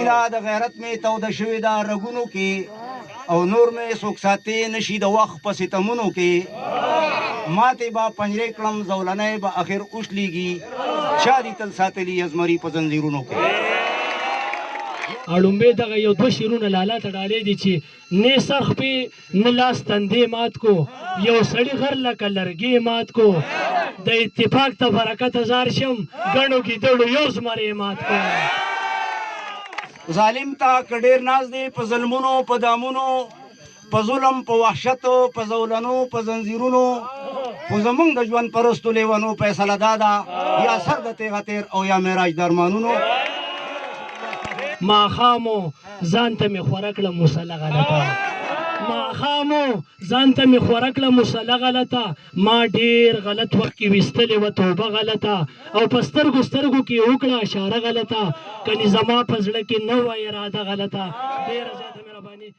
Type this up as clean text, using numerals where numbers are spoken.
مینا د غیرت می توده شوې ده رګونو کې او نور مې څوک ساتې نشي د وخت په ستمونو کې ماتې به پنجرې کړم زولنی به اخر اوښلیږي چا دي تل ساتلي ازمري په زنځیرونو کې اړومبې دغه یو دوه شعرونه لالا ته ډالې دي چې نه سرخ پې نه لاس تندې مات کو یو سړي غر لکه لرګې مات کو د اتفاق ته برکت هزار شم ګڼو ګیدړو یو زمری مات کو ظالم ته که ډېر ناز دی په ظلمونو په دامونو په ظلم په وحشتو په زولنو په زنځیرونو خو زمونږ د ژوند پرستو لیونو فیصله دا ده یا سر د تیغه تیر او یا معراج د ارمانونو ماښامو ځان ته مې خوره کړه مسله غلطه ماښامو ځان ته مې خوره کړه مسله غلطه ما ډېر غلط وخت کې ویستلې وه توبه غلطه او په سترګو کې وکړه اشاره غلطه کنې زما په زړه کې نه وه اراده غلطه ډېره زیاته مهرباني